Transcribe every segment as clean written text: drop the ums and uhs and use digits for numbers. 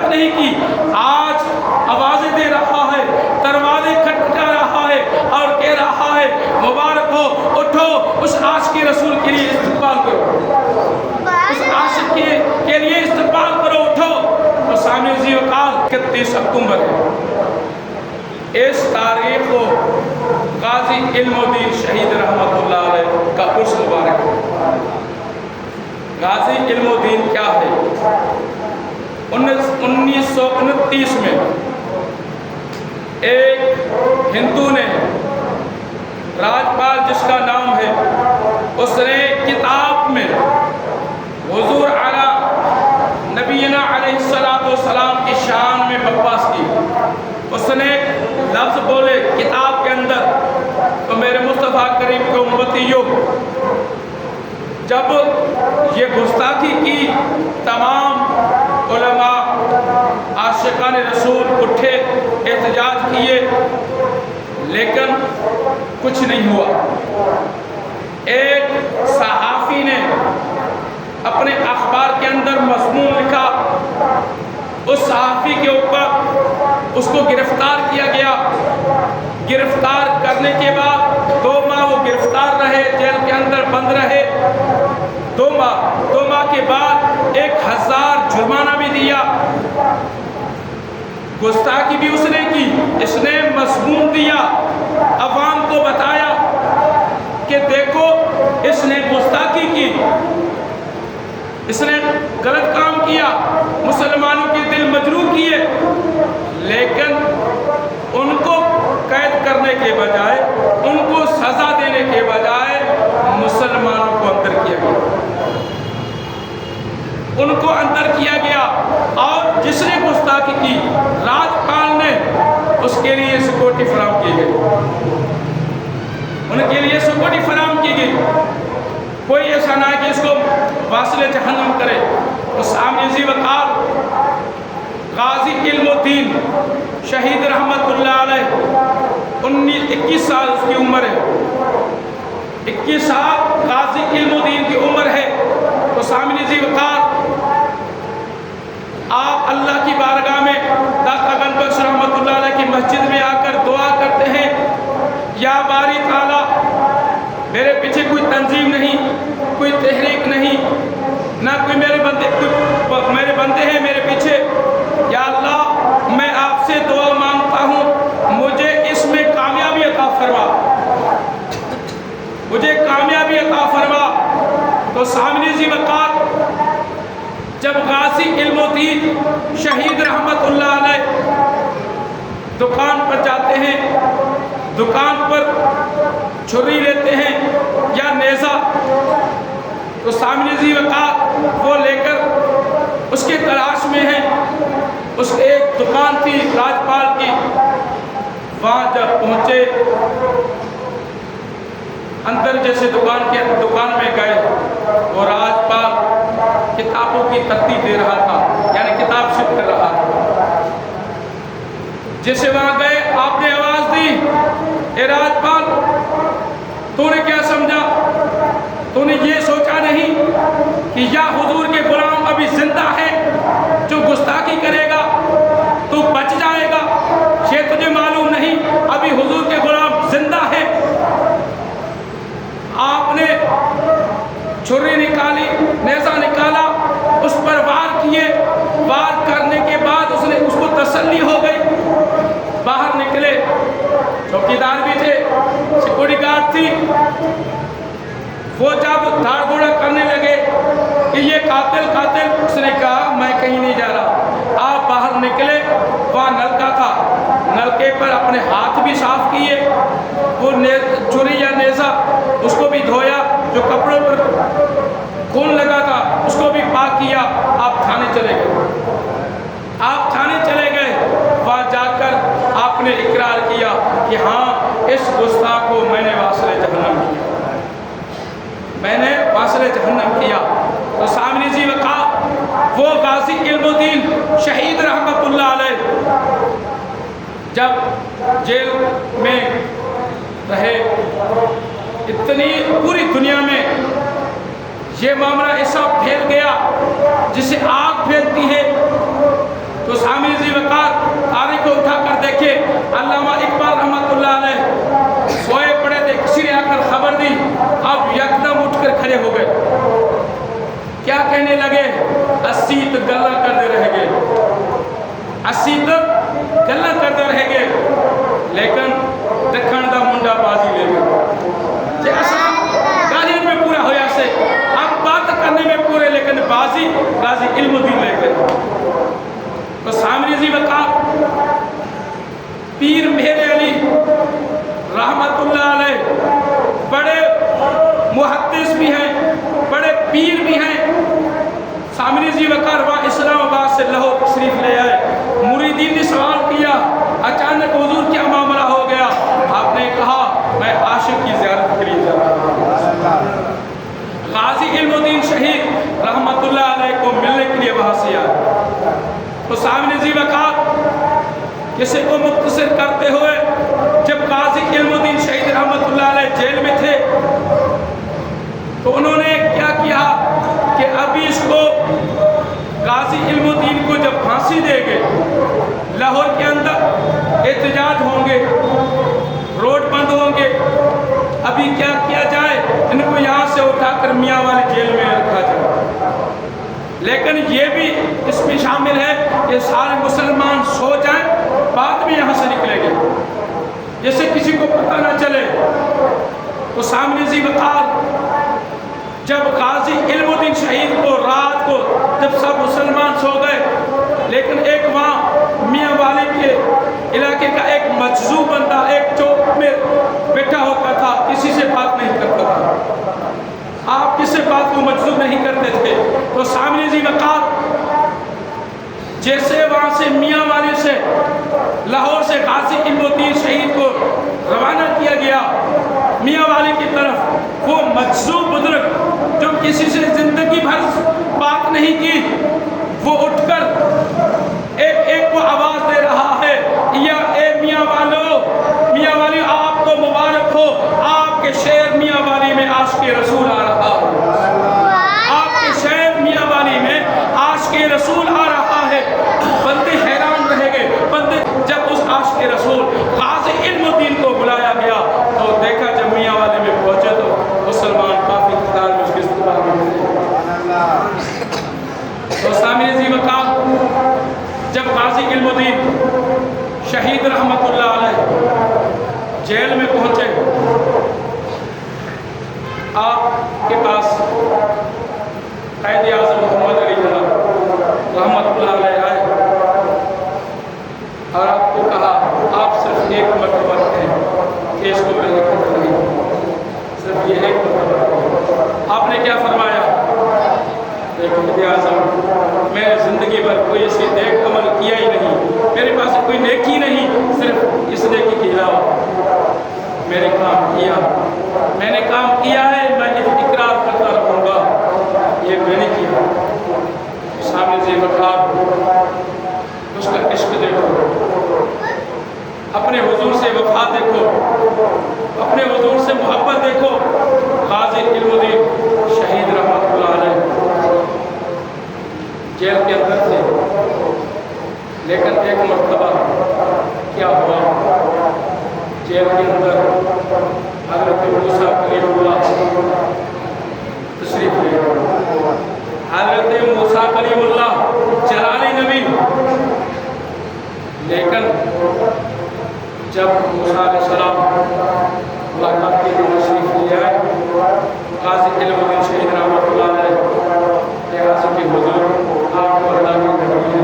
نہیں کی، آج آوازیں دے رہا ہے، دروازے کھٹکھٹا رہا ہے اور کہہ رہا ہے مبارک ہو، اٹھو، اس عاشق رسول کے لیے استقبال کرو، اس عاشق کے لیے استقبال کرو، اٹھو۔ اور سامنے ذی وقار 31 اکتوبر ہے، اس تاریخ کو غازی علم الدین شہید رحمت اللہ علیہ کا عرس مبارک ہے۔ غازی علم الدین کیا ہے؟ 1929 میں ایک ہندو نے، راجپال جس کا نام ہے، اس نے کتاب میں حضور اعلیٰ نبینا علیہ السلام کی شان میں بکواس کی۔ اس نے لفظ بولے کتاب کے اندر، تو میرے مصطفیٰ کریم کے امتیوں، جب یہ گستاخی کی، تمام علماء عاشقان رسول اٹھے، احتجاج کیے، لیکن کچھ نہیں ہوا۔ ایک صحافی نے اپنے اخبار کے اندر مضمون لکھا، اس صحافی کے اوپر اس کو گرفتار کیا گیا۔ گرفتار کرنے کے بعد 2 ماہ وہ گرفتار رہے، جیل کے اندر بند رہے۔ 2 ماہ کے بعد 1000 جرمانہ بھی دیا۔ گستاخی بھی اس نے کی، اس نے مضمون دیا، عوام کو بتایا کہ دیکھو اس نے گستاخی کی، اس نے غلط کام کیا، مسلمانوں کے دل مجروح کیے، لیکن ان کو قید کرنے کے بجائے، ان کو سزا دینے کے بجائے مسلمانوں کو اندر کیا گیا، ان کو اندر کیا گیا۔ اور جس نے گستاخی کی، راجپال نے اس کے لیے سیکورٹی فراہم کی گئی، ان کے لیے سیکورٹی فراہم کی گئی۔ کوئی ایسا نہ ہے کہ اس کو واصل جہنم کرے۔ تو سامنے ذی وقار غازی علم الدین شہید رحمت اللہ علیہ 21 سال اس کی عمر ہے، 21 سال غازی علم الدین کی عمر ہے۔ تو سامنے ذی وقار آپ اللہ کی بارگاہ میں داتا گنج بخش رحمت اللہ علیہ کی مسجد میں آ کر دعا کرتے ہیں، یا باری تعالیٰ، میرے پیچھے کوئی تنظیم نہیں، کوئی تحریک نہیں، نہ کوئی میرے بندے ہیں میرے پیچھے، یا اللہ میں آپ سے دعا مانگتا ہوں، مجھے اس میں کامیابی عطا فرما، مجھے کامیابی عطا فرما۔ تو سامنے ذی وقار جب غازی علم الدین شہید رحمت اللہ علیہ دکان پر جاتے ہیں، دکان پر چھری لیتے ہیں یا نیزہ، تو سامنے ذی وقار وہ لے کر اس کے تلاش میں ہیں۔ اس ایک دکان تھی راجپال کی، وہاں جب پہنچے، اندر جیسے دکان میں گئے، وہ راجپال کتابوں کی ترتیب دے رہا تھا، یعنی کتاب شفٹ کر رہا تھا۔ جیسے وہاں گئے، آپ نے آواز دی، اے راجپال، تو نے کیا سمجھا؟ تو نے یہ سوچا نہیں کہ یا حضور کے غلام ابھی زندہ ہے جو گستاخی کرے گا تو بچ جائے گا؟ یہ تجھے معلوم نہیں ابھی حضور کے غلام زندہ ہے؟ آپ نے چھری نکالی، نیزہ نکالا، اس پر وار کیے، وار کرنے کے بعد اس کو تسلی ہو گئی، باہر نکلے، چوکیدار بھی تھے، سیکورٹی گارڈ تھی، وہ جب دھاڑ گھوڑا کرنے لگے کہ یہ قاتل، اس نے کہا میں کہیں نہیں جا رہا۔ آپ باہر نکلے، وہاں نلکا تھا، نلکے پر اپنے ہاتھ بھی صاف کیے، وہ چھری یا نیزہ اس کو بھی دھویا، جو کپڑوں پر خون لگا تھا اس کو بھی پاک کیا۔ آپ تھانے چلے گئے، وہاں جا کر آپ نے اقرار کیا کہ ہاں اس گستاخ کو میں نے واصل جہنم کیا۔ تو سامنے ذی وقار وہ غازی علم الدین شہید رحمت اللہ علیہ جب جیل میں رہے، اتنی پوری دنیا میں یہ معاملہ ایسا پھیل گیا جسے آگ پھیلتی ہے، تو سامع ذی وقار تاریخ کو اٹھا کر دیکھے، علامہ اقبال رحمۃ اللہ علیہ سوئے پڑے تھے، کسی نے آ کر خبر دی، اب یکدم اٹھ کر کھڑے ہو گئے، کیا کہنے لگے؟ 80 تک گلا کرتے رہ گئے، 80 تک گلا کرتے رہ گئے، لیکن دکھن دا منڈا بازی لے گئے، جیسا گالیوں میں پورا ہویا سے، اب بات کرنے میں پورے، لیکن بازی غازی علم الدین لے گئے۔ تو سامع ذی وقار پیر مہر علی رحمت اللہ علیہ بڑے محدث بھی ہیں، بڑے پیر بھی ہیں۔ سامع ذی وقار وہاں اسلام آباد سے لاہور تشریف لے آئے، مریدین نے سوال کیا، اچانک حضور کیا معاملہ ہو گیا؟ آپ نے کہا میں عاشق کی زیارت کے لیے جا رہا ہوں۔ غازی علم الدین شہید رحمت اللہ علیہ کو ملنے کے لیے وہاں سے آئے۔ تو سامع ذی وقار کسی کو مختصر کرتے ہوئے، جب غازی علم الدین شہید رحمت اللہ علیہ جیل میں تھے تو انہوں نے کیا کیا کہ ابھی اس کو غازی علم الدین کو جب پھانسی دے گے، لاہور کے اندر احتجاج ہوں گے، روڈ بند ہوں گے، ابھی کیا کیا جائے؟ ان کو یہاں سے اٹھا کر میاں والے جیل میں رکھا جائے۔ لیکن یہ بھی اس میں شامل ہے کہ سارے مسلمان سو جائیں، بعد میں یہاں سے نکلیں گے، جیسے کسی کو پتہ نہ چلے۔ تو سامع ذی وقار جب غازی علم الدین شہید کو رات کو جب سب مسلمان سو گئے، لیکن ایک وہاں میاں والی کے علاقے کا ایک مجذوب بندہ ایک چوک میں بیٹھا ہوتا تھا، کسی سے بات نہیں کرتا تھا، آپ کسی بات کو مجذوب نہیں کرتے تھے۔ تو سامع ذی وقار جیسے وہاں سے میاں والی سے لاہور سے غازی علم الدین شہید کو روانہ کیا گیا میاں والی کی طرف، وہ مجذوب بزرگ جو کسی سے زندگی بھر بات نہیں کی، وہ اٹھ کر ایک ایک کو آواز دے رہا ہے، یا اے میاں والو، میاں والی آپ کو مبارک ہو، آپ کے شہر میاں والی میں عاشق رسول آ رہا ہے، آپ کے شہر میاں والی میں عاشق رسول آ رہا ہے۔ بندے حیران رہ گئے، بندے جب اس عاشق رسول غازی علم الدین کو بلایا گیا تو دیکھا جب میاں والے میں پہنچے تو مسلمان کافی تعداد میں اس کے استقبال میں تھے۔ تو سامع ذی وقار جب غازی علم الدین شہید رحمت اللہ علیہ جیل میں پہنچے، آپ کے پاس قائد اعظم محمد علی جناح رحمت اللہ علیہ آئے اور آپ کو کہا آپ صرف ایک مرتبہ کہیں کہ اس کو میں لکھتا نہیں، صرف یہ ایک مرتبہ۔ آپ نے کیا فرمایا؟ قائد اعظم میں نے زندگی بھر کوئی ایسی نیک عمل کیا ہی نہیں، میرے پاس کوئی نیکی نہیں، صرف اس نیکی کے علاوہ میں نے کام کیا، میں نے کام کیا ہے، میں اقرار کرتا رہوں گا، یہ میں نے کیا۔ سامع ذی وقار اس کا عشق دیکھو، اپنے حضور سے وفا دیکھو، اپنے حضور سے محبت دیکھو۔ غازی علم الدین شہید رحمت اللہ علیہ جیل کے اندر تھے، لیکن ایک مرتبہ کیا ہوا، جیل کے اندر حضرت موسیٰ کلیم اللہ تشریف لے گئے۔ حضرت موسیٰ کلیم اللہ جلالی نبی، لیکن جب موسیٰ علیہ السلام ملاقات کے لیے تشریف لے آئے، غازی علم الدین شہید رحمت اللہ علیہ غازی کے حضور آپ کو اللہ کی نبی ہے،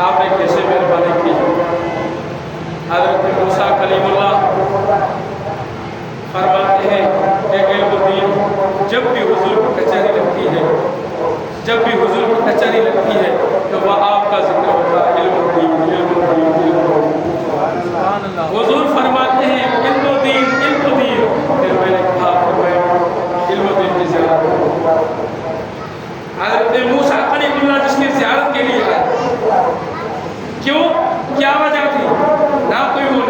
آپ نے کیسے مہربانی کی؟ حضرت موسیٰ کلیم اللہ فرماتے ہیں کہ علم الدین جب بھی حضور کی کچہری لگتی ہے، جب بھی حضور کی کچہری لگتی ہے تو وہ آپ کا ذکر ہوتا ہے، علم الدین علم الدین علم الدین۔ حضور فرماتے ہیں علم الدین علم الدین، پھر میں نے کہا کہ میں علم الدین کی زیارت کروں۔ حضرت موسیٰ کلیم اللہ جس نے زیارت کے لیے آئے، کیوں؟ کیا وجہ تھی؟ نہ کوئی وہ